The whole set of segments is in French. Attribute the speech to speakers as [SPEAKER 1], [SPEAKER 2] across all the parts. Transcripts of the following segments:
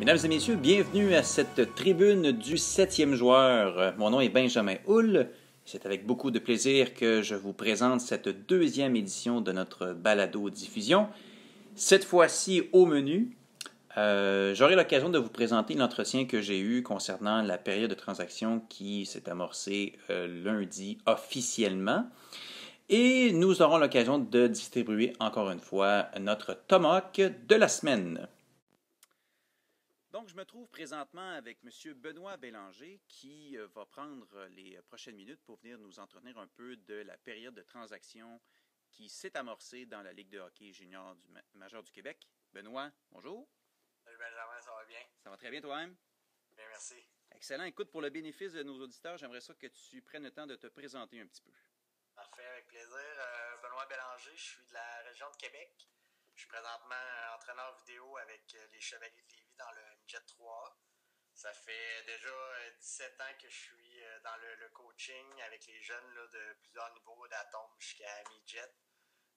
[SPEAKER 1] Mesdames et messieurs, bienvenue à cette tribune du 7e joueur. Mon nom est Benjamin Houle. C'est avec beaucoup de plaisir que je vous présente cette deuxième édition de notre balado-diffusion. Cette fois-ci, au menu, j'aurai l'occasion de vous présenter l'entretien que j'ai eu concernant la période de transaction qui s'est amorcée lundi officiellement. Et nous aurons l'occasion de distribuer encore une fois notre tomahawk de la semaine. Donc, je me trouve présentement avec M. Benoît Bélanger qui va prendre les prochaines minutes pour venir nous entretenir un peu de la période de transaction qui s'est amorcée dans la Ligue de hockey junior du majeur du Québec. Benoît, bonjour.
[SPEAKER 2] Salut Benjamin, ça va bien?
[SPEAKER 1] Ça va très bien toi-même?
[SPEAKER 2] Bien, merci.
[SPEAKER 1] Excellent. Écoute, pour le bénéfice de nos auditeurs, j'aimerais ça que tu prennes le temps de te présenter un petit peu.
[SPEAKER 2] Parfait, avec plaisir. Benoît Bélanger, je suis de la région de Québec. Je suis présentement entraîneur vidéo avec les Chevaliers de Lévis dans le Midget 3A. Ça fait déjà 17 ans que je suis dans le coaching avec les jeunes là, de plusieurs niveaux, d'Atom jusqu'à Midget.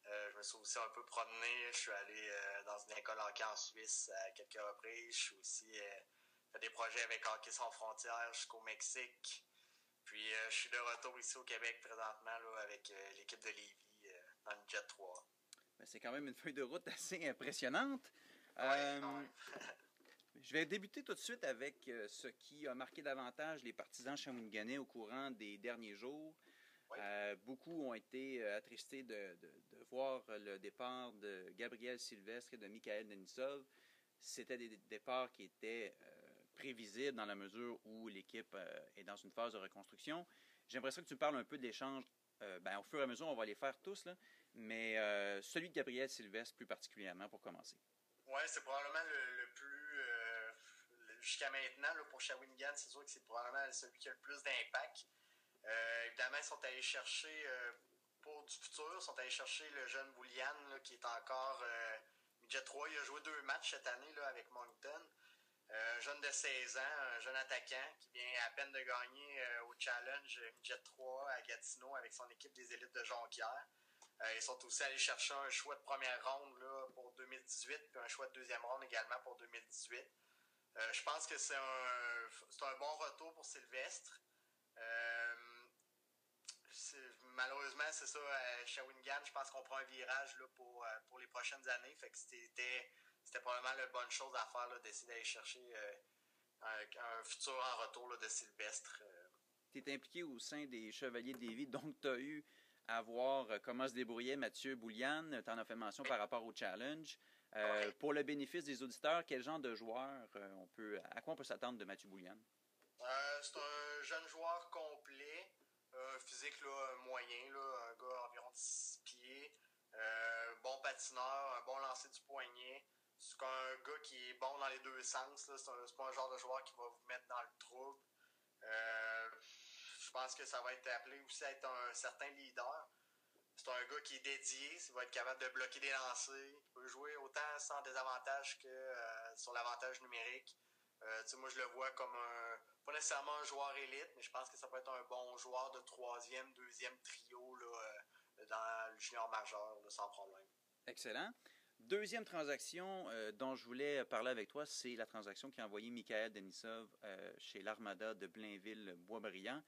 [SPEAKER 2] Je me suis aussi un peu promené. Je suis allé dans une école hockey en Suisse à quelques reprises. Je suis aussi fait des projets avec Hockey sans frontières jusqu'au Mexique. Puis je suis de retour ici au Québec présentement là, avec l'équipe de Lévis dans le Midget 3A.
[SPEAKER 1] Ben, c'est quand même une feuille de route assez impressionnante.
[SPEAKER 2] Ouais.
[SPEAKER 1] Je vais débuter tout de suite avec ce qui a marqué davantage les partisans shawiniganais au courant des derniers jours.
[SPEAKER 2] Oui.
[SPEAKER 1] Beaucoup ont été attristés de voir le départ de Gabriel Sylvestre et de Mikhail Denisov. C'était des départs qui étaient prévisibles dans la mesure où l'équipe est dans une phase de reconstruction. J'aimerais ça que tu me parles un peu de l'échange. Au fur et à mesure, on va les faire tous, là, mais celui de Gabriel Sylvestre plus particulièrement pour commencer.
[SPEAKER 2] Oui, c'est probablement le plus, jusqu'à maintenant, là, pour Shawinigan, c'est sûr que c'est probablement celui qui a le plus d'impact. Évidemment, ils sont allés chercher, pour du futur, ils sont allés chercher le jeune Boulian, là, qui est encore Midget 3. Il a joué 2 matchs cette année là, avec Moncton. Un jeune de 16 ans, un jeune attaquant qui vient à peine de gagner au Challenge Midget 3 à Gatineau avec son équipe des élites de Jonquière. Ils sont aussi allés chercher un choix de première ronde là, pour 2018 puis un choix de deuxième ronde également pour 2018. Je pense que c'est un bon retour pour Sylvestre. Malheureusement, c'est ça, à Shawinigan, je pense qu'on prend un virage là, pour les prochaines années. Fait que c'était probablement la bonne chose à faire, là, d'essayer d'aller chercher un futur en retour là, de Sylvestre.
[SPEAKER 1] Tu es impliqué au sein des Chevaliers de Lévis, donc tu as eu à voir comment se débrouillait Mathieu Boulian. Tu en as fait mention par rapport au challenge.
[SPEAKER 2] Ouais.
[SPEAKER 1] Pour le bénéfice des auditeurs, quel genre de joueur à quoi on peut s'attendre de Mathieu Boulian?
[SPEAKER 2] C'est un jeune joueur complet, physique là, moyen, là, un gars environ 6 pieds, bon patineur, un bon lancer du poignet. C'est un gars qui est bon dans les deux sens. Là. C'est pas un genre de joueur qui va vous mettre dans le trouble. Je pense que ça va être appelé aussi à être un certain leader. C'est un gars qui est dédié, il va être capable de bloquer des lancers. Il peut jouer autant sans désavantage que sur l'avantage numérique. Moi, je le vois comme pas nécessairement un joueur élite, mais je pense que ça peut être un bon joueur de troisième, deuxième trio là, dans le junior majeur, là, sans problème.
[SPEAKER 1] Excellent. Deuxième transaction dont je voulais parler avec toi, c'est la transaction qui a envoyé Mikhail Denisov chez l'Armada de Blainville-Boisbriand.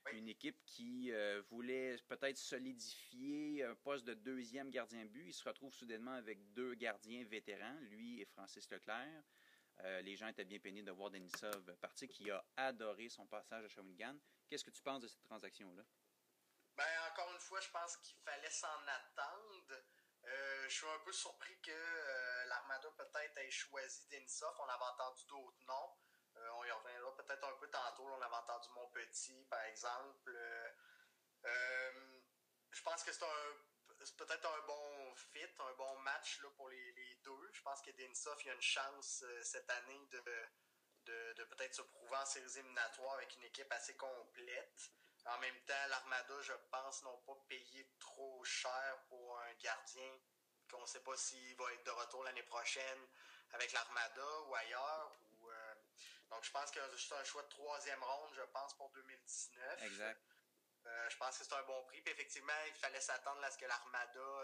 [SPEAKER 1] Oui. Une équipe qui voulait peut-être solidifier un poste de deuxième gardien de but. Il se retrouve soudainement avec 2 gardiens vétérans, lui et Francis Leclerc. Les gens étaient bien peinés de voir Denisov partir, qui a adoré son passage à Shawinigan. Qu'est-ce que tu penses de cette transaction-là?
[SPEAKER 2] Encore une fois, je pense qu'il fallait s'en attendre. Je suis un peu surpris que l'Armada peut-être ait choisi Denisov. On avait entendu d'autres noms. On y reviendra peut-être un peu tantôt. On avait entendu Montpetit, par exemple. Je pense que c'est peut-être un bon fit, un bon match là, pour les deux. Je pense que Denisov il a une chance cette année de peut-être se prouver en séries éliminatoires avec une équipe assez complète. En même temps, l'Armada, je pense, n'ont pas payé trop cher pour un gardien qu'on ne sait pas s'il va être de retour l'année prochaine avec l'Armada ou ailleurs. Donc, je pense que c'est un choix de troisième ronde, je pense, pour 2019.
[SPEAKER 1] Exact.
[SPEAKER 2] Je pense que c'est un bon prix. Puis effectivement, il fallait s'attendre à ce que l'Armada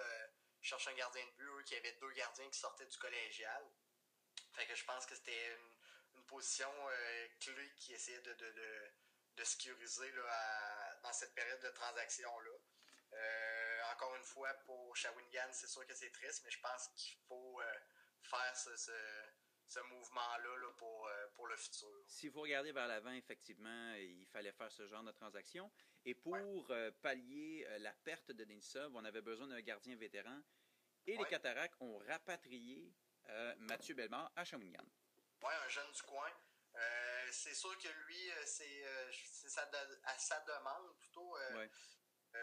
[SPEAKER 2] cherche un gardien de but, eux, qui avait 2 gardiens qui sortaient du collégial. Fait que je pense que c'était une position clé qui essayait de sécuriser là, dans cette période de transaction-là. Encore une fois, pour Shawinigan, c'est sûr que c'est triste, mais je pense qu'il faut faire ce mouvement-là là, pour le futur.
[SPEAKER 1] S'il faut regarder vers l'avant, effectivement, il fallait faire ce genre de transaction. Et pour pallier la perte de Denisov, on avait besoin d'un gardien vétéran. Et les Cataractes ont rapatrié Mathieu Bellemare à Shawinigan.
[SPEAKER 2] Oui, un jeune du coin. C'est sûr que lui, c'est à sa demande plutôt.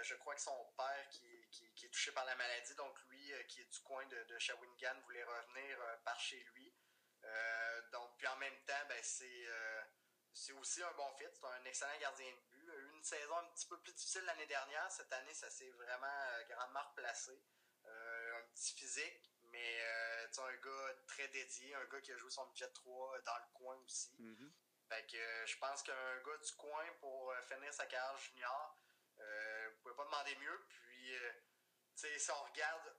[SPEAKER 2] Je crois que son père qui est touché par la maladie, donc lui qui est du coin de Shawinigan, voulait revenir par chez lui. Donc, puis en même temps, ben, c'est aussi un bon fit. C'est un excellent gardien de but. Il a eu une saison un petit peu plus difficile l'année dernière. Cette année, ça s'est vraiment grandement replacé. Un petit physique, mais un gars très dédié, un gars qui a joué son budget 3 dans le coin aussi.
[SPEAKER 1] Mm-hmm.
[SPEAKER 2] Fait que je pense qu'un gars du coin pour finir sa carrière junior, vous ne pouvez pas demander mieux. Puis, si on regarde,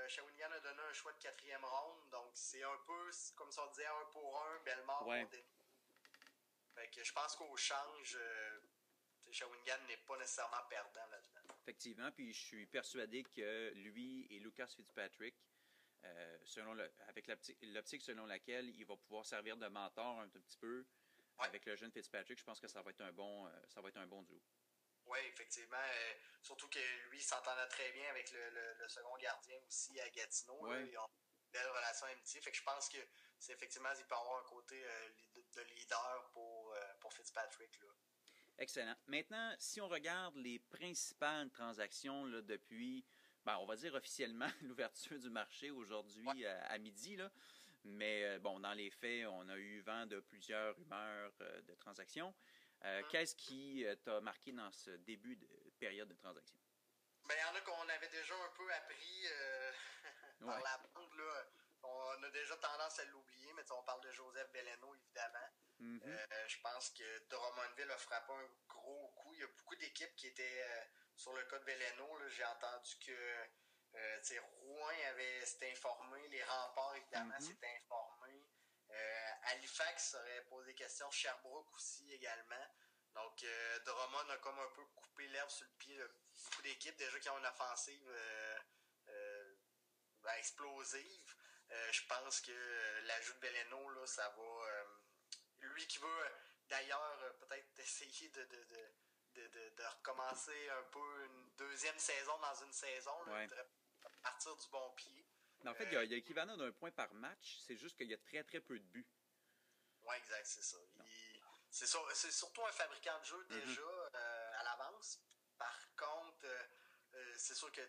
[SPEAKER 2] Shawinigan a donné un choix de 4e ronde, donc c'est un peu comme si on disait 1 pour 1, Bellemare pour Denis. Fait que je pense qu'au change, Shawinigan n'est pas nécessairement perdant là-dedans.
[SPEAKER 1] Effectivement, puis je suis persuadé que lui et Lucas Fitzpatrick, avec l'optique selon laquelle il va pouvoir servir de mentor un petit peu avec le jeune Fitzpatrick, je pense que ça va être un bon duo.
[SPEAKER 2] Oui, effectivement. Surtout que lui s'entendait très bien avec le second gardien aussi à Gatineau.
[SPEAKER 1] Ouais.
[SPEAKER 2] Là, ils ont une belle relation amitié. Fait que je pense que c'est effectivement, il peut avoir un côté de leader pour Fitzpatrick. Là.
[SPEAKER 1] Excellent. Maintenant, si on regarde les principales transactions là, depuis, on va dire officiellement l'ouverture du marché aujourd'hui à midi, là. Mais dans les faits, on a eu vent de plusieurs rumeurs de transactions. Qu'est-ce qui t'a marqué dans ce début de période de transaction?
[SPEAKER 2] Il y en a qu'on avait déjà un peu appris par la bande. Là. On a déjà tendance à l'oublier, mais on parle de Joseph Veleno, évidemment.
[SPEAKER 1] Mm-hmm.
[SPEAKER 2] Je pense que Drummondville a frappé un gros coup. Il y a beaucoup d'équipes qui étaient sur le cas de Veleno. Là. J'ai entendu que Rouen s'était informé, les Remparts, évidemment, s'étaient informés. Halifax aurait posé des questions, Sherbrooke aussi également. Donc, Drummond a comme un peu coupé l'herbe sur le pied de beaucoup d'équipes déjà qui ont une offensive explosive. Je pense que l'ajout de Veleno, là, ça va... lui qui veut d'ailleurs peut-être essayer de recommencer un peu une deuxième saison dans une saison, là, partir du bon pied.
[SPEAKER 1] En fait, il y a l'équivalent d'un point par match, c'est juste qu'il y a très très peu de buts.
[SPEAKER 2] Oui, exact, c'est ça. C'est surtout un fabricant de jeu déjà à l'avance. Par contre, c'est sûr que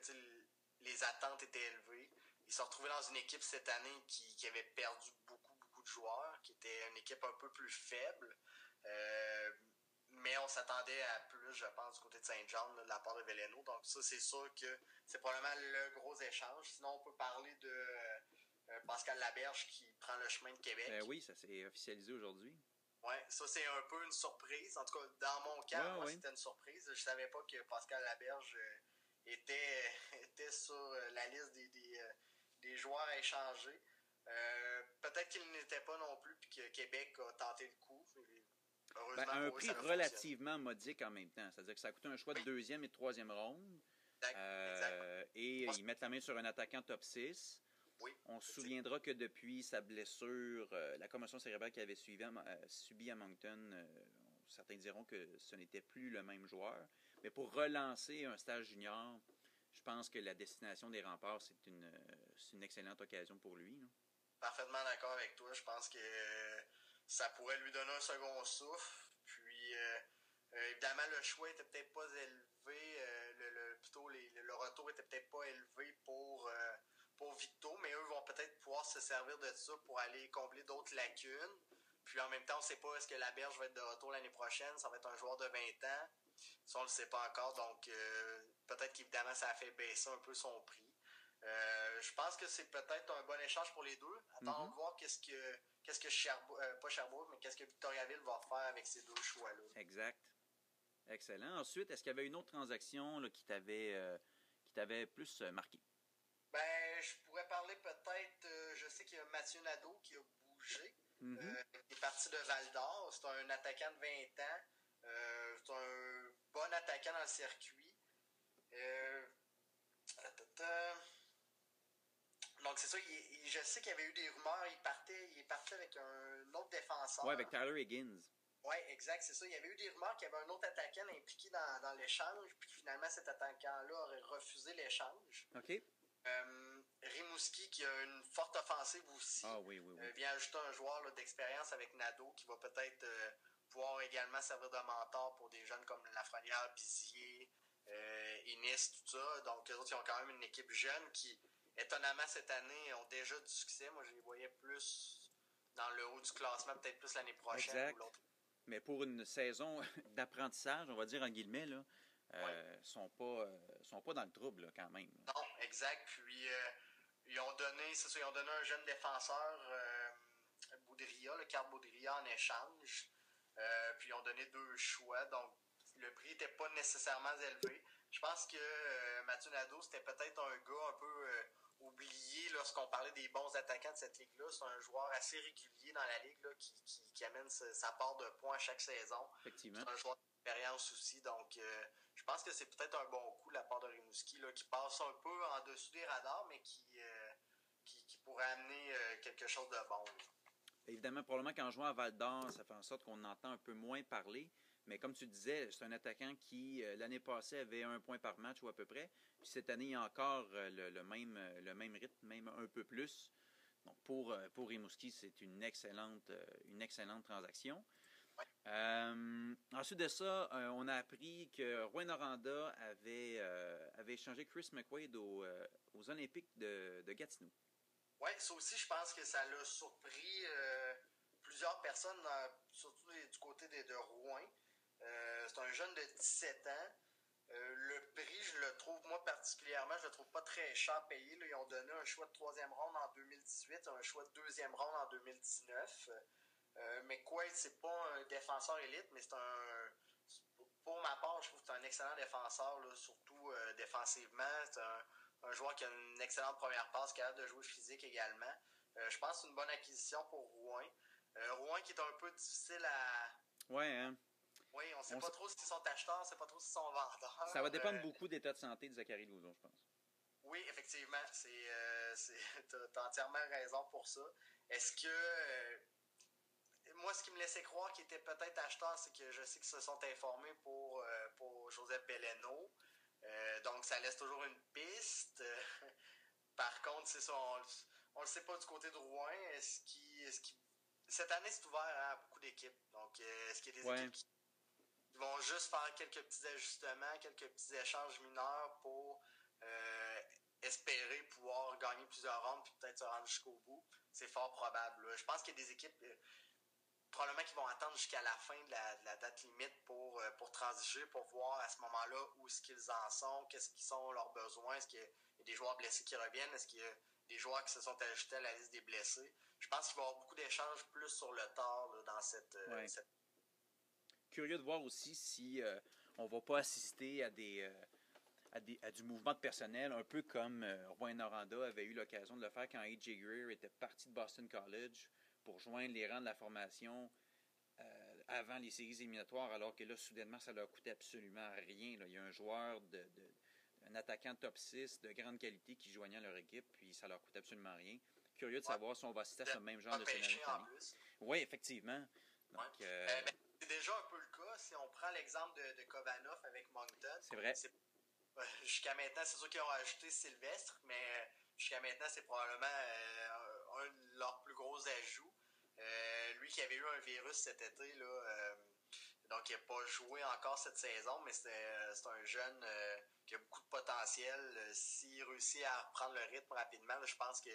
[SPEAKER 2] les attentes étaient élevées. Ils se sont retrouvés dans une équipe cette année qui avait perdu beaucoup de joueurs, qui était une équipe un peu plus faible. Mais on s'attendait à plus, je pense, du côté de Saint-Jean, de la part de Veleno. Donc ça, c'est sûr que c'est probablement le gros échange. Sinon, on peut parler de Pascal Laberge qui prend le chemin de Québec.
[SPEAKER 1] Oui, ça s'est officialisé aujourd'hui.
[SPEAKER 2] Oui, ça, c'est un peu une surprise. En tout cas, dans mon cas, c'était une surprise. Je ne savais pas que Pascal Laberge était sur la liste des joueurs à échanger. Peut-être qu'il n'était pas non plus, puis que Québec a tenté le coup.
[SPEAKER 1] À un prix relativement modique en même temps. C'est-à-dire que ça a coûté un choix de 2e et de 3e ronde.
[SPEAKER 2] Exact.
[SPEAKER 1] Et ils mettent la main sur un attaquant top 6.
[SPEAKER 2] Oui,
[SPEAKER 1] on se souviendra que depuis sa blessure, la commotion cérébrale qu'il avait subie à Moncton, certains diront que ce n'était plus le même joueur. Mais pour relancer un stage junior, je pense que la destination des Remparts, c'est une excellente occasion pour lui. Là.
[SPEAKER 2] Parfaitement d'accord avec toi. Je pense que ça pourrait lui donner un second souffle. Puis, évidemment, le choix était peut-être pas élevé. Le retour était peut-être pas élevé pour Victo, mais eux vont peut-être pouvoir se servir de ça pour aller combler d'autres lacunes. Puis en même temps, on ne sait pas est-ce que Laberge va être de retour l'année prochaine. Ça va être un joueur de 20 ans. Ça, on ne le sait pas encore. Donc, peut-être qu'évidemment, ça a fait baisser un peu son prix. Je pense que c'est peut-être un bon échange pour les deux. Attendons de voir qu'est-ce que Sherbrooke, mais qu'est-ce que Victoriaville va faire avec ces deux choix-là.
[SPEAKER 1] Exact. Excellent. Ensuite, est-ce qu'il y avait une autre transaction là, qui t'avait plus marqué?
[SPEAKER 2] Je pourrais parler peut-être, je sais qu'il y a Mathieu Nadeau qui a bougé.
[SPEAKER 1] Mm-hmm.
[SPEAKER 2] Il est parti de Val-d'Or. C'est un attaquant de 20 ans. C'est un bon attaquant dans le circuit. Donc, c'est ça. Je sais qu'il y avait eu des rumeurs. Il partait avec un autre défenseur.
[SPEAKER 1] Ouais, avec Tyler Higgins.
[SPEAKER 2] Oui, exact, c'est ça. Il y avait eu des rumeurs qu'il y avait un autre attaquant impliqué dans l'échange, puis finalement, cet attaquant-là aurait refusé l'échange.
[SPEAKER 1] OK.
[SPEAKER 2] Rimouski, qui a une forte offensive aussi,
[SPEAKER 1] oui.
[SPEAKER 2] vient ajouter un joueur là, d'expérience avec Nadeau qui va peut-être pouvoir également servir de mentor pour des jeunes comme Lafrenière, Bizier, Innis, tout ça. Donc, eux autres, ils ont quand même une équipe jeune qui, étonnamment, cette année, ont déjà du succès. Moi, je les voyais plus dans le haut du classement, peut-être plus l'année prochaine
[SPEAKER 1] exact.
[SPEAKER 2] ou l'autre.
[SPEAKER 1] Mais pour une saison d'apprentissage, on va dire en guillemets, là, sont pas dans le trouble là, quand même.
[SPEAKER 2] Non, exact. Puis ils ont donné un jeune défenseur, Boudria, le Carl Boudria en échange. Puis ils ont donné 2 choix, donc le prix n'était pas nécessairement élevé. Je pense que Mathieu Nadeau, c'était peut-être un gars un peu oublié lorsqu'on parlait des bons attaquants de cette ligue-là. C'est un joueur assez régulier dans la ligue là, qui amène sa part de points à chaque saison.
[SPEAKER 1] Effectivement.
[SPEAKER 2] C'est un joueur d'expérience aussi, donc je pense que c'est peut-être un bon coup de la part de Rimouski là, qui passe un peu en dessous des radars, mais qui pourrait amener quelque chose de bon. Là.
[SPEAKER 1] Évidemment, probablement qu'en jouant à Val-d'Or, ça fait en sorte qu'on entend un peu moins parler. Mais comme tu disais, c'est un attaquant qui, l'année passée, avait 1 point par match ou à peu près. Puis cette année, il y a encore le même rythme, même un peu plus. Donc pour Rimouski, c'est une excellente transaction.
[SPEAKER 2] Ouais.
[SPEAKER 1] Ensuite de ça, on a appris que Rouyn-Noranda avait échangé Chris McQuaid aux Olympiques de Gatineau.
[SPEAKER 2] Oui, ça aussi, je pense que ça l'a surpris plusieurs personnes, surtout du côté de Rouen. C'est un jeune de 17 ans. Le prix, je le trouve, moi particulièrement, je le trouve pas très cher payé. Là, ils ont donné un choix de 3e ronde en 2018, un choix de 2e ronde en 2019. Mais Quaid, c'est pas un défenseur élite, mais pour ma part, je trouve que c'est un excellent défenseur, là, surtout défensivement. C'est un joueur qui a une excellente première passe, capable de jouer physique également. Je pense que c'est une bonne acquisition pour Rouen. Rouen qui est un peu difficile à...
[SPEAKER 1] Ouais, hein?
[SPEAKER 2] Oui, on ne sait pas trop s'ils sont acheteurs, on ne sait pas trop s'ils sont vendeurs.
[SPEAKER 1] Ça va dépendre beaucoup de l'état de santé de Zachary Lauzon, je pense.
[SPEAKER 2] Oui, effectivement. Tu as entièrement raison pour ça. Est-ce que... moi, ce qui me laissait croire qu'ils étaient peut-être acheteurs, c'est que je sais qu'ils se sont informés pour Joseph Beleno. Donc, ça laisse toujours une piste. Par contre, c'est ça, on ne le sait pas du côté de Rouen. Cette année, c'est ouvert à beaucoup d'équipes. Donc, est-ce qu'il y a des équipes qui vont juste faire quelques petits ajustements, quelques petits échanges mineurs pour espérer pouvoir gagner plusieurs rounds puis peut-être se rendre jusqu'au bout? C'est fort probable. Là. Je pense qu'il y a des équipes... probablement qu'ils vont attendre jusqu'à la fin de la date limite pour transiger, pour voir à ce moment-là où est-ce qu'ils en sont, qu'est-ce qu'ils sont leurs besoins, est-ce qu'il y a des joueurs blessés qui reviennent, est-ce qu'il y a des joueurs qui se sont ajoutés à la liste des blessés. Je pense qu'il va y avoir beaucoup d'échanges plus sur le tard là, dans cette...
[SPEAKER 1] Curieux de voir aussi si on ne va pas assister à du mouvement de personnel, un peu comme Rouyn-Noranda avait eu l'occasion de le faire quand A.J. Greer était parti de Boston College pour joindre les rangs de la formation avant les séries éliminatoires, alors que là, soudainement, ça leur coûtait absolument rien. Là. Il y a un joueur, un attaquant top 6 de grande qualité qui joignait leur équipe, puis ça leur coûtait absolument rien. Curieux de savoir si on va assister à ce même genre de scénario. Oui, effectivement. Donc,
[SPEAKER 2] c'est déjà un peu le cas. Si on prend l'exemple de Kovanov avec Moncton.
[SPEAKER 1] C'est vrai.
[SPEAKER 2] Jusqu'à maintenant, c'est sûr qu'ils ont ajouté Sylvestre, mais jusqu'à maintenant, c'est probablement un de leurs plus gros ajouts. Lui qui avait eu un virus cet été, là, donc il n'a pas joué encore cette saison, mais c'est un jeune qui a beaucoup de potentiel. S'il réussit à reprendre le rythme rapidement, là, je pense que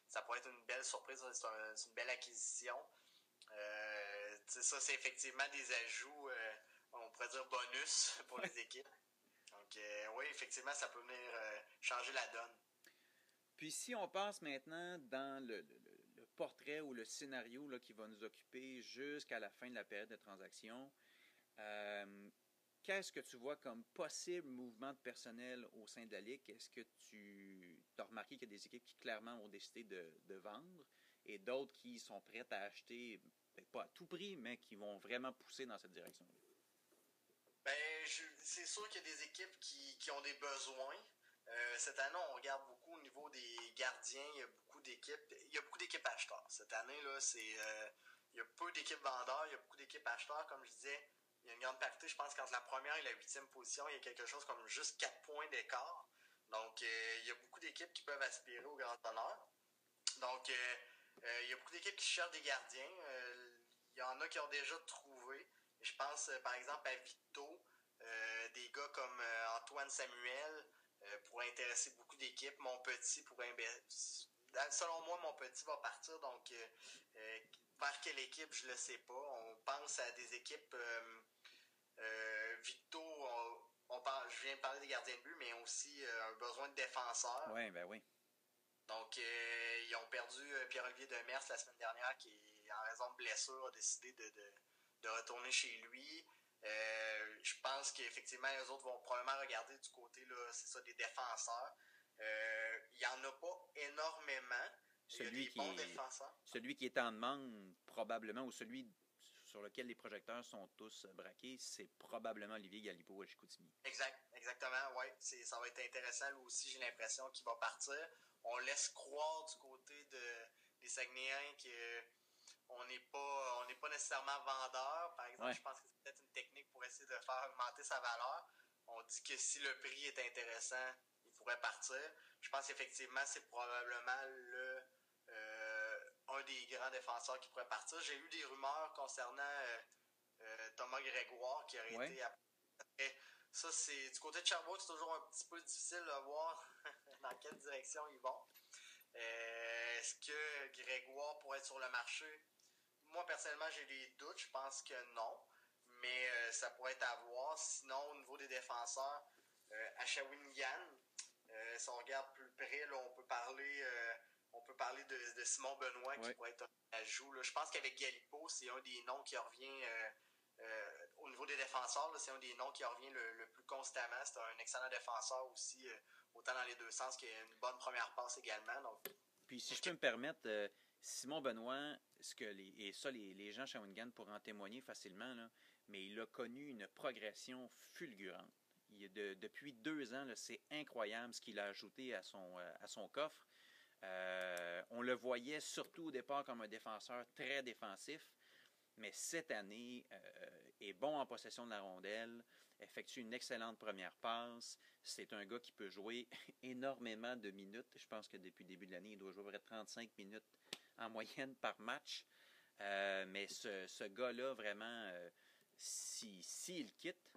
[SPEAKER 2] ça pourrait être une belle surprise. C'est une belle acquisition. Ça, c'est effectivement des ajouts, on pourrait dire bonus pour les équipes. Donc, oui, effectivement, ça peut venir changer la donne.
[SPEAKER 1] Puis, si on passe maintenant dans le portrait ou le scénario là, qui va nous occuper jusqu'à la fin de la période de transaction, qu'est-ce que tu vois comme possible mouvement de personnel au sein de la Ligue? Est-ce que tu as remarqué qu'il y a des équipes qui clairement ont décidé de vendre? et d'autres qui sont prêtes à acheter, pas à tout prix, mais qui vont vraiment pousser dans cette direction.
[SPEAKER 2] C'est sûr qu'il y a des équipes qui ont des besoins. Cette année, on regarde beaucoup au niveau des gardiens. Il y a beaucoup d'équipes acheteurs. Cette année, là, il y a peu d'équipes vendeurs, il y a beaucoup d'équipes acheteurs. Comme je disais, il y a une grande parité, je pense, qu'entre la première et la 8e position, il y a quelque chose comme juste 4 points d'écart. Donc, il y a beaucoup d'équipes qui peuvent aspirer au grand honneur. Donc, il y a beaucoup d'équipes qui cherchent des gardiens. Il y en a qui ont déjà trouvé. Et je pense, par exemple, à Vito, des gars comme Antoine Samuel pourraient intéresser beaucoup d'équipes. Mon petit pourrait... Selon moi, mon petit va partir. Donc, vers quelle équipe, je ne le sais pas. On pense à des équipes... Vito, je viens de parler des gardiens de but, mais aussi un besoin de défenseurs.
[SPEAKER 1] Oui, ben oui.
[SPEAKER 2] Donc, ils ont perdu Pierre-Olivier Demers la semaine dernière, qui, en raison de blessure, a décidé de retourner chez lui. Je pense qu'effectivement, les autres vont probablement regarder du côté, là, c'est ça, des défenseurs. Il n'y en a pas énormément. Il y a des bons défenseurs.
[SPEAKER 1] Celui qui est en demande, probablement, ou celui sur lequel les projecteurs sont tous braqués, c'est probablement Olivier Galipeau à Chicoutimi.
[SPEAKER 2] Exactement, oui. Ça va être intéressant. Lui aussi, j'ai l'impression qu'il va partir. On laisse croire du côté des Saguenayens qu'on n'est pas nécessairement vendeur. Par exemple, je pense que c'est peut-être une technique pour essayer de faire augmenter sa valeur. On dit que si le prix est intéressant, il pourrait partir. Je pense qu'effectivement, c'est probablement un des grands défenseurs qui pourrait partir. J'ai eu des rumeurs concernant Thomas Grégoire qui aurait été après. Ça, c'est du côté de Sherbrooke, c'est toujours un petit peu difficile de voir dans quelle direction ils vont. Est-ce que Grégoire pourrait être sur le marché? Moi, personnellement, j'ai des doutes. Je pense que non. Mais ça pourrait être à voir. Sinon, au niveau des défenseurs, à Shawinigan, si on regarde plus près, là, on peut parler de Simon Benoît qui pourrait être un ajout. Là. Je pense qu'avec Galipeau, c'est un des noms qui revient au niveau des défenseurs. Là, c'est un des noms qui revient le plus constamment. C'est un excellent défenseur aussi, autant dans les deux sens qu'il a une bonne première passe également. Donc,
[SPEAKER 1] puis si je peux me permettre, Simon Benoît, les gens Shawinigan pourraient en témoigner facilement, là, mais il a connu une progression fulgurante. Depuis 2 ans, là, c'est incroyable ce qu'il a ajouté à son coffre. On le voyait surtout au départ comme un défenseur très défensif, mais cette année est bon en possession de la rondelle, effectue une excellente première passe. C'est un gars qui peut jouer énormément de minutes. Je pense que depuis le début de l'année, il doit jouer à peu près 35 minutes en moyenne par match. Mais ce gars-là, vraiment, s'il quitte,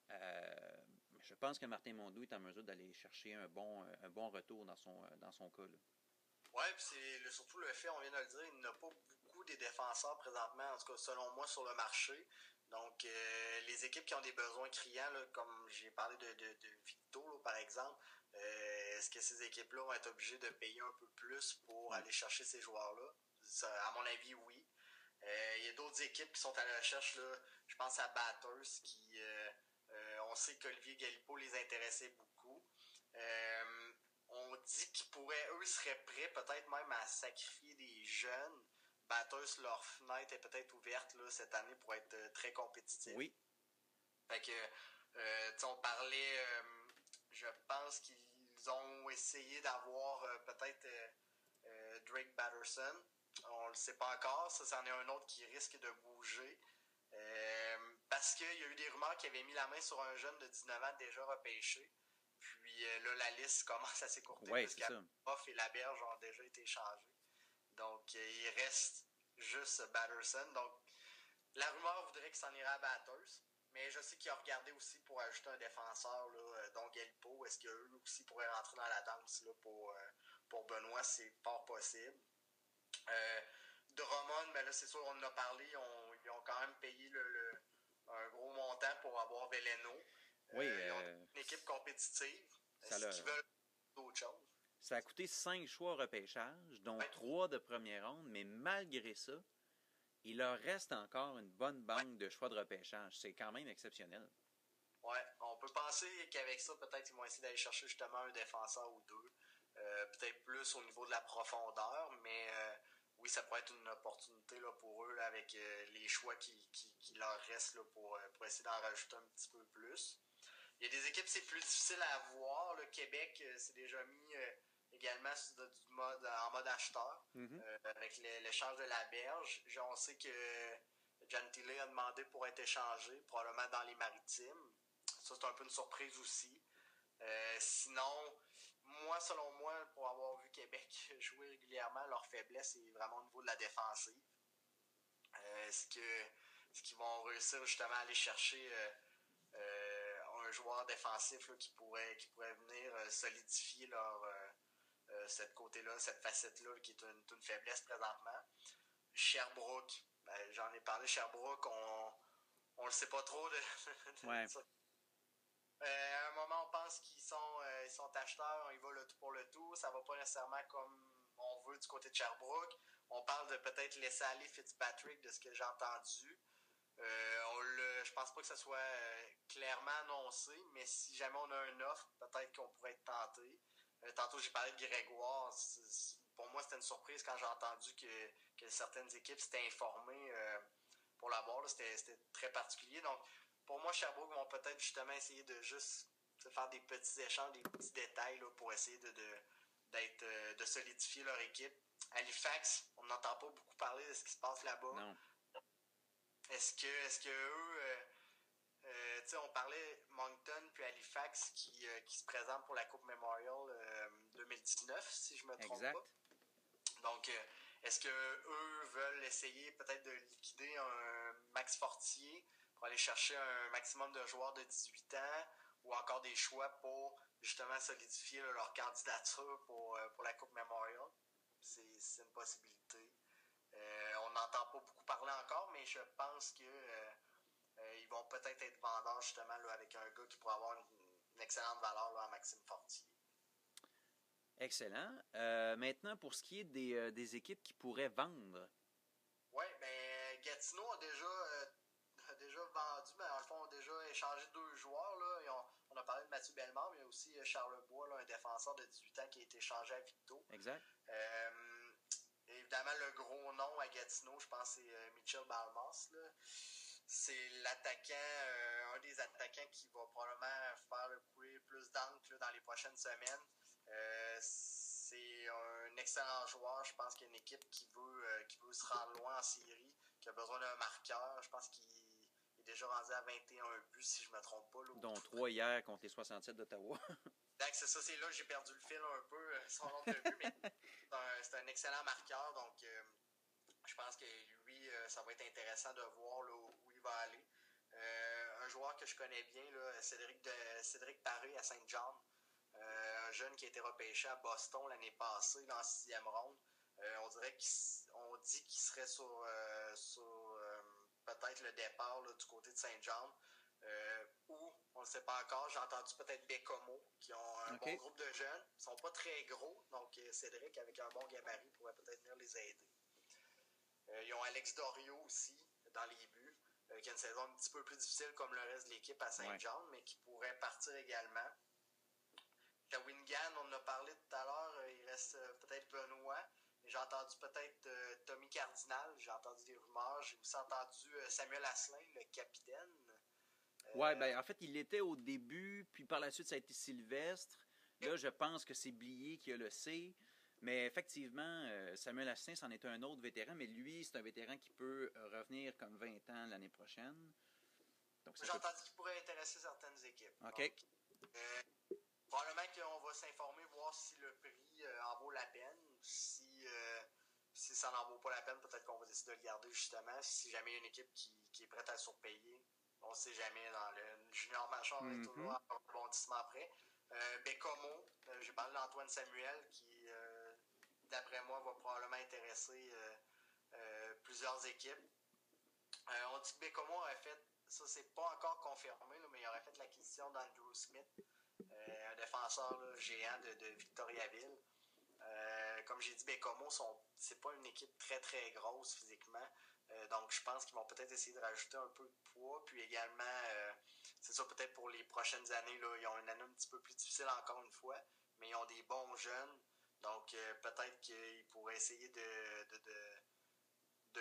[SPEAKER 1] je pense que Martin Mondou est en mesure d'aller chercher un bon retour dans son cas.
[SPEAKER 2] Oui, puis c'est surtout le fait, on vient de le dire, il n'y a pas beaucoup des défenseurs présentement, en tout cas selon moi, sur le marché. Donc, les équipes qui ont des besoins criants, là, comme j'ai parlé de Vito, là, par exemple, est-ce que ces équipes-là vont être obligées de payer un peu plus pour aller chercher ces joueurs-là? Ça, à mon avis, oui. Il y a d'autres équipes qui sont à la recherche, là, je pense à Batters, qui on sait qu'Olivier Galipeau les intéressait beaucoup. On dit qu'ils pourraient, eux, seraient prêts peut-être même à sacrifier des jeunes. Batters, leur fenêtre est peut-être ouverte là, cette année pour être très compétitif.
[SPEAKER 1] Oui.
[SPEAKER 2] Fait que, on parlait, je pense qu'ils ont essayé d'avoir peut-être Drake Batterson. On ne le sait pas encore. Ça, c'en est un autre qui risque de bouger. Parce qu'il y a eu des rumeurs qui avaient mis la main sur un jeune de 19 ans déjà repêché. Puis là, la liste commence à s'écourter parce que Off et Laberge ont déjà été échangés. Donc, il reste juste Batterson. Donc, la rumeur voudrait qu'il s'en irait à Batters. Mais je sais qu'il a regardé aussi pour ajouter un défenseur, là, donc Galipeau. Est-ce qu'eux aussi pourraient rentrer dans la danse là, pour Benoît? C'est fort possible. Drummond, ben là, c'est sûr, on en a parlé. Ils ont quand même payé un gros montant pour avoir Veleno.
[SPEAKER 1] Oui,
[SPEAKER 2] ils ont une équipe compétitive. Est-ce qu'ils veulent d'autres choses?
[SPEAKER 1] Ça a coûté 5 choix au repêchage, dont 3 de première ronde, mais malgré ça, il leur reste encore une bonne banque de choix de repêchage. C'est quand même exceptionnel.
[SPEAKER 2] Oui, on peut penser qu'avec ça, peut-être ils vont essayer d'aller chercher justement un défenseur ou deux. Peut-être plus au niveau de la profondeur, mais oui, ça pourrait être une opportunité là, pour eux là, avec les choix qui leur restent là, pour essayer d'en rajouter un petit peu plus. Il y a des équipes, c'est plus difficile à voir. Le Québec s'est déjà mis également en mode acheteur avec l'échange de la berge. On sait que Gentile a demandé pour être échangé, probablement dans les Maritimes. Ça, c'est un peu une surprise aussi. Sinon, selon moi, pour avoir vu Québec jouer régulièrement, leur faiblesse est vraiment au niveau de la défensive. Est-ce qu'ils vont réussir justement à aller chercher un joueur défensif là, qui pourrait venir solidifier cette côté-là, cette facette-là qui est une faiblesse présentement. Sherbrooke, j'en ai parlé, Sherbrooke, on le sait pas trop de ça. À un moment, on pense qu'ils sont acheteurs, on y va le tout pour le tout. Ça va pas nécessairement comme on veut du côté de Sherbrooke. On parle de peut-être laisser aller Fitzpatrick, de ce que j'ai entendu. Je pense pas que ça soit clairement annoncé, mais si jamais on a un offre, peut-être qu'on pourrait être tenté. Tantôt, j'ai parlé de Grégoire. Pour moi, c'était une surprise quand j'ai entendu que certaines équipes s'étaient informées pour l'avoir. C'était très particulier. Donc, pour moi, Sherbrooke vont peut-être justement essayer de juste faire des petits échanges, des petits détails là, pour essayer de solidifier leur équipe. Halifax, on n'entend pas beaucoup parler de ce qui se passe là-bas.
[SPEAKER 1] Non.
[SPEAKER 2] Est-ce que eux, on parlait Moncton puis Halifax qui se présentent pour la Coupe Memorial 2019, si je me trompe pas. Donc, est-ce que eux veulent essayer peut-être de liquider un Max Fortier pour aller chercher un maximum de joueurs de 18 ans ou encore des choix pour justement solidifier leur candidature pour la Coupe Memorial? C'est une possibilité. On n'entend pas beaucoup parler encore, mais je pense que ils vont peut-être être vendeurs justement là, avec un gars qui pourrait avoir une excellente valeur là, en Maxime Fortier.
[SPEAKER 1] Excellent. Maintenant, pour ce qui est des équipes qui pourraient vendre.
[SPEAKER 2] Oui, mais Gatineau a déjà vendu, mais en fond, a déjà échangé 2 joueurs. Là. On a parlé de Mathieu Bellemare, mais aussi Charlebois, là, un défenseur de 18 ans qui a été échangé à Victo.
[SPEAKER 1] Exact.
[SPEAKER 2] Évidemment, le gros nom à Gatineau, je pense, c'est Mitchell Balmas. Là. C'est l'attaquant, un des attaquants qui va probablement faire couler plus d'encre dans les prochaines semaines. C'est un excellent joueur. Je pense qu'il y a une équipe qui veut se rendre loin en série, qui a besoin d'un marqueur. Je pense qu'il est déjà rendu à 21 buts, si je ne me trompe pas. Là,
[SPEAKER 1] dont 3 hier contre les 67 d'Ottawa.
[SPEAKER 2] C'est ça, c'est là que j'ai perdu le fil un peu, son nombre de buts, mais c'est un excellent marqueur. Donc, je pense que lui, ça va être intéressant de voir là, où il va aller. Un joueur que je connais bien, là, Cédric Paré à Saint-John. Un jeune qui a été repêché à Boston l'année passée, dans la 6e ronde. On dit qu'il serait sur peut-être le départ là, du côté de Saint-John. Ou, on ne le sait pas encore, j'ai entendu peut-être Bécomo, qui ont un bon groupe de jeunes. Ils ne sont pas très gros, donc Cédric, avec un bon gabarit, pourrait peut-être venir les aider. Ils ont Alex Dorio aussi, dans les buts, qui a une saison un petit peu plus difficile comme le reste de l'équipe à Saint-John, mais qui pourrait partir également. Shawinigan, on en a parlé tout à l'heure, il reste peut-être Benoît. J'ai entendu peut-être Tommy Cardinal, j'ai entendu des rumeurs. J'ai aussi entendu Samuel Asselin, le capitaine.
[SPEAKER 1] Oui, en fait, il l'était au début, puis par la suite, ça a été Sylvestre. Là, je pense que c'est Blier qui a le C. Mais effectivement, Samuel Asselin, c'en est un autre vétéran, mais lui, c'est un vétéran qui peut revenir comme 20 ans l'année prochaine.
[SPEAKER 2] J'ai entendu qu'il pourrait intéresser certaines équipes.
[SPEAKER 1] OK.
[SPEAKER 2] Donc, probablement qu'on va s'informer, voir si le prix en vaut la peine. Si ça n'en vaut pas la peine, peut-être qu'on va décider de le garder justement. Si jamais il y a une équipe qui est prête à le surpayer, on ne sait jamais. Dans le junior major, on est toujours en rebondissement après. Bécomo, j'ai parlé d'Antoine Samuel qui, d'après moi, va probablement intéresser plusieurs équipes. On dit que Bécomo aurait fait, ça c'est pas encore confirmé, là, mais il aurait fait l'acquisition d'Andrew Smith, un défenseur là, géant de Victoriaville. Comme j'ai dit, Bécomo, c'est pas une équipe très très grosse physiquement. Donc je pense qu'ils vont peut-être essayer de rajouter un peu de poids. Puis également, c'est ça peut-être pour les prochaines années, là, ils ont une année un petit peu plus difficile encore une fois, mais ils ont des bons jeunes. Donc, peut-être qu'ils pourraient essayer de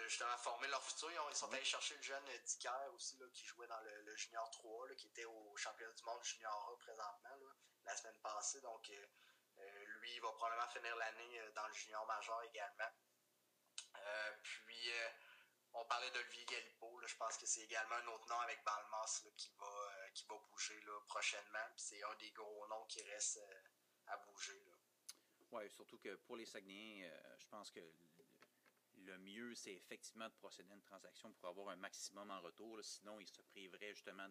[SPEAKER 2] justement former leur futur. Ils sont allés chercher le jeune Dicker aussi, là, qui jouait dans le Junior 3, là, qui était au championnat du monde Junior A présentement, là, la semaine passée. Donc, lui, il va probablement finir l'année dans le Junior majeur également. Puis, on parlait d'Olivier Galipeau. Là, je pense que c'est également un autre nom avec Balmas là, qui va bouger là, prochainement. Puis, c'est un des gros noms qui reste à bouger.
[SPEAKER 1] Oui, surtout que pour les Saguenayens, je pense que le mieux, c'est effectivement de procéder à une transaction pour avoir un maximum en retour. Là. Sinon, ils se priveraient justement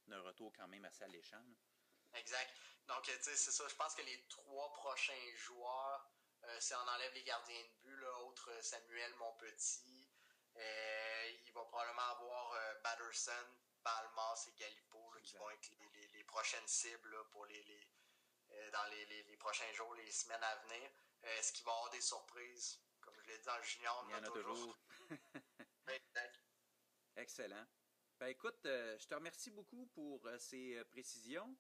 [SPEAKER 1] d'un retour quand même assez alléchant. Là.
[SPEAKER 2] Exact. Donc, tu sais, c'est ça. Je pense que les 3 prochains joueurs, si on enlève les gardiens de but, là, autre Samuel Monpetit, il va probablement avoir Batterson, Balmas et Galipeau là, qui vont être les prochaines cibles là, pour dans les prochains jours, les semaines à venir. Est-ce qu'il va y avoir des surprises? Comme je l'ai dit dans le junior,
[SPEAKER 1] il y en a toujours. Excellent. Ben, écoute, je te remercie beaucoup pour ces précisions.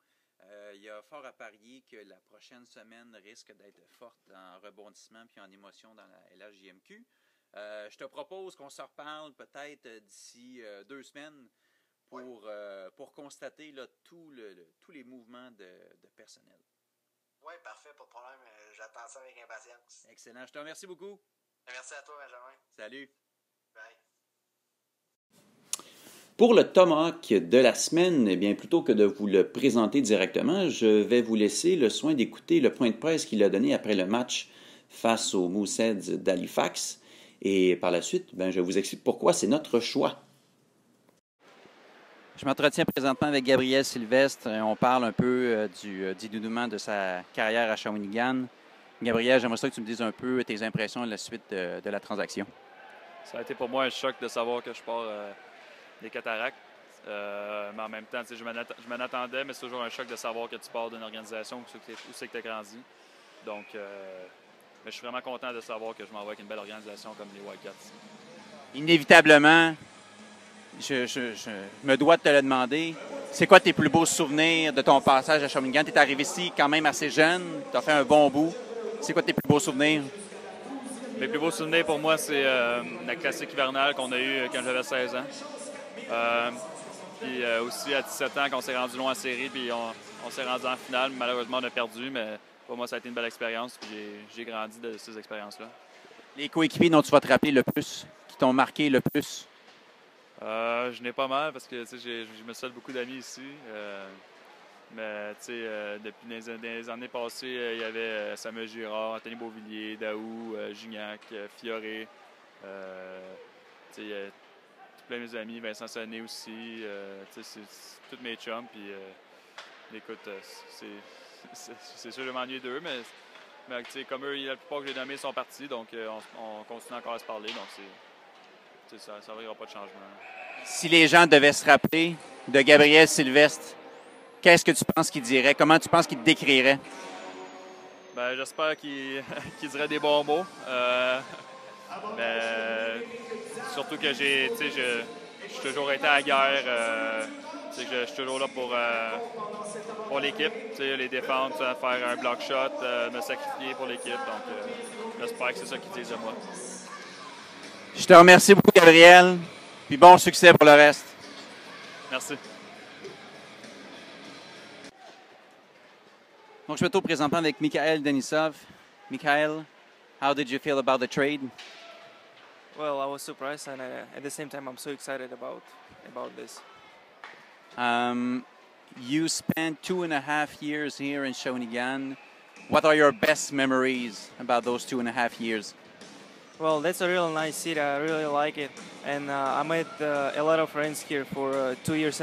[SPEAKER 1] Il y a fort à parier que la prochaine semaine risque d'être forte en rebondissement puis en émotion dans la LHJMQ. Je te propose qu'on se reparle peut-être d'ici 2 semaines pour constater là, tous les mouvements de personnel.
[SPEAKER 2] Oui, parfait, pas de problème. J'attends ça avec impatience.
[SPEAKER 1] Excellent. Je te remercie beaucoup.
[SPEAKER 2] Merci à toi, Benjamin.
[SPEAKER 1] Salut.
[SPEAKER 2] Bye.
[SPEAKER 1] Pour le Tomahawk de la semaine, eh bien, plutôt que de vous le présenter directement, je vais vous laisser le soin d'écouter le point de presse qu'il a donné après le match face aux Mooseheads d'Halifax. Et par la suite, je vous explique pourquoi c'est notre choix. Je m'entretiens présentement avec Gabriel Sylvestre. On parle un peu du dénouement de sa carrière à Shawinigan. Gabriel, j'aimerais ça que tu me dises un peu tes impressions de la suite de la transaction.
[SPEAKER 3] Ça a été pour moi un choc de savoir que je pars des Cataractes. Mais en même temps, je m'en attendais, mais c'est toujours un choc de savoir que tu pars d'une organisation où c'est que tu as grandi. Donc, mais je suis vraiment content de savoir que je m'en vais avec une belle organisation comme les Wildcats.
[SPEAKER 1] Inévitablement, je me dois de te le demander. C'est quoi tes plus beaux souvenirs de ton passage à Shawinigan? Tu es arrivé ici quand même assez jeune, tu as fait un bon bout. C'est quoi tes plus beaux souvenirs?
[SPEAKER 3] Mes plus beaux souvenirs pour moi, c'est la classique hivernale qu'on a eue quand j'avais 16 ans. Puis aussi à 17 ans, qu'on s'est rendu loin en série, puis on s'est rendu en finale. Malheureusement, on a perdu, mais pour moi, ça a été une belle expérience. Puis j'ai grandi de ces expériences-là. Les coéquipiers dont tu vas te rappeler le plus, qui t'ont marqué le plus? Je n'ai pas mal parce que je me suis fait beaucoup d'amis ici. Mais depuis les années passées, il y avait Samuel Girard, Anthony Beauvillier, Daou, Gignac, Fioré. Tous mes amis, Vincent Sonnet aussi. C'est tous mes chums. Puis, écoute, c'est sûr que je m'ennuie d'eux, mais comme eux, la plupart que j'ai nommés sont partis, donc on continue encore à se parler. Donc, ça n'aura pas de changement. Si les gens devaient se rappeler de Gabriel Sylvestre, qu'est-ce que tu penses qu'il dirait? Comment tu penses qu'il te décrirait? J'espère qu'il dirait des bons mots. Mais surtout que j'ai toujours été à la guerre. Je suis toujours là pour l'équipe. Les défendre, faire un block shot, me sacrifier pour l'équipe. Donc, j'espère que c'est ça qu'ils disent de moi. Je te remercie beaucoup, Gabriel. Puis bon succès pour le reste. Merci. Donc, je me trouve présentement avec Mikhail Denisov. Mikhail, how did you feel about the trade?
[SPEAKER 4] Well, I was surprised, and at the same time, I'm so excited about this.
[SPEAKER 1] You spent 2.5 years here in Shawinigan. What are your best memories about those 2.5 years?
[SPEAKER 4] Well, that's a real nice city. I really like it, and I met a lot of friends here for 2.5 years.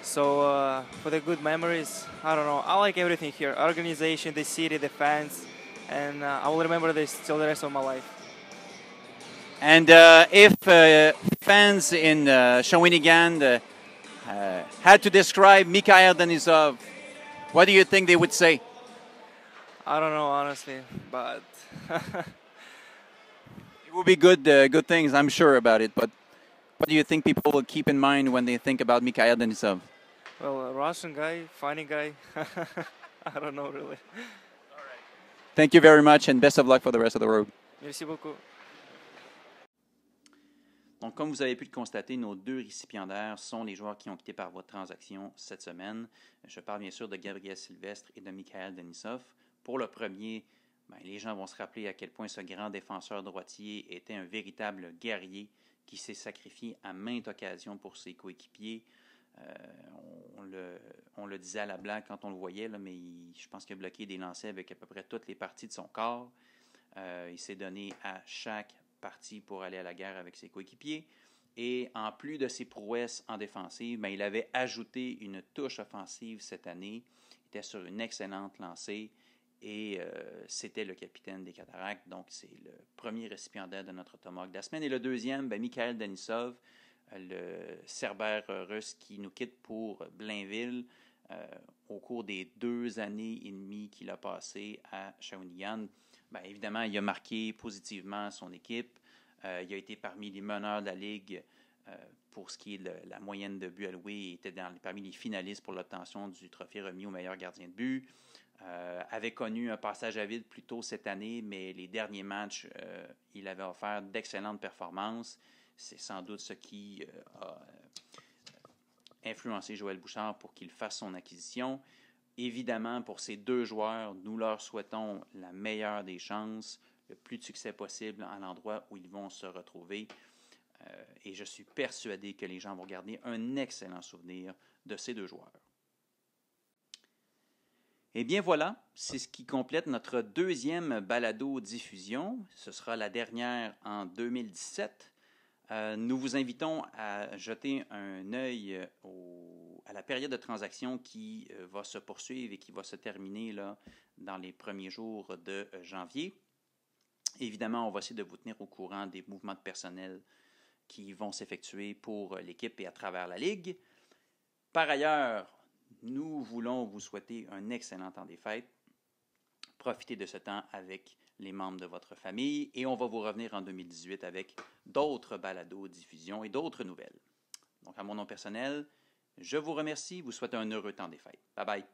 [SPEAKER 4] So for the good memories, I don't know. I like everything here: organization, the city, the fans, and I will remember this till the rest of my life.
[SPEAKER 1] And if fans in Shawinigan had to describe Mikhail Denisov, what do you think they would say?
[SPEAKER 4] I don't know, honestly, but
[SPEAKER 1] it will be good things, I'm sure about it. But what do you think people will keep in mind when they think about Mikhail Denisov?
[SPEAKER 4] Well, a Russian guy, funny guy. I don't know really.
[SPEAKER 1] Thank you very much and best of luck for the rest of the road.
[SPEAKER 4] Merci beaucoup.
[SPEAKER 1] Donc, comme vous avez pu le constater, nos deux récipiendaires sont les joueurs qui ont quitté par voie de transaction cette semaine. Je parle bien sûr de Gabriel Sylvestre et de Mikhail Denisov. Pour le premier, les gens vont se rappeler à quel point ce grand défenseur droitier était un véritable guerrier qui s'est sacrifié à maintes occasions pour ses coéquipiers. On le disait à la blague quand on le voyait, là, mais je pense qu'il a bloqué des lancers avec à peu près toutes les parties de son corps. Il s'est donné à chaque partie pour aller à la guerre avec ses coéquipiers. Et en plus de ses prouesses en défensive, il avait ajouté une touche offensive cette année. Il était sur une excellente lancée et c'était le capitaine des Cataractes. Donc, c'est le premier récipiendaire de notre tomahawk de la semaine. Et le deuxième, Mikhail Denisov, le cerbère russe qui nous quitte pour Blainville au cours des 2 années et demie qu'il a passé à Shawinigan. Évidemment, il a marqué positivement son équipe. Il a été parmi les meneurs de la Ligue pour ce qui est de la moyenne de buts alloués. Il était parmi les finalistes pour l'obtention du trophée remis au meilleur gardien de but. Avait connu un passage à vide plus tôt cette année, mais les derniers matchs, il avait offert d'excellentes performances. C'est sans doute ce qui a influencé Joël Bouchard pour qu'il fasse son acquisition. Évidemment, pour ces deux joueurs, nous leur souhaitons la meilleure des chances, le plus de succès possible à l'endroit où ils vont se retrouver. Et je suis persuadé que les gens vont garder un excellent souvenir de ces deux joueurs. Eh bien voilà, c'est ce qui complète notre deuxième balado-diffusion. Ce sera la dernière en 2017. Nous vous invitons à jeter un œil à la période de transaction qui va se poursuivre et qui va se terminer là, dans les premiers jours de janvier. Évidemment, on va essayer de vous tenir au courant des mouvements de personnel qui vont s'effectuer pour l'équipe et à travers la Ligue. Par ailleurs, nous voulons vous souhaiter un excellent temps des fêtes. Profitez de ce temps avec les membres de votre famille et on va vous revenir en 2018 avec d'autres balados, diffusions et d'autres nouvelles. Donc, à mon nom personnel, je vous remercie, vous souhaite un heureux temps des fêtes. Bye bye!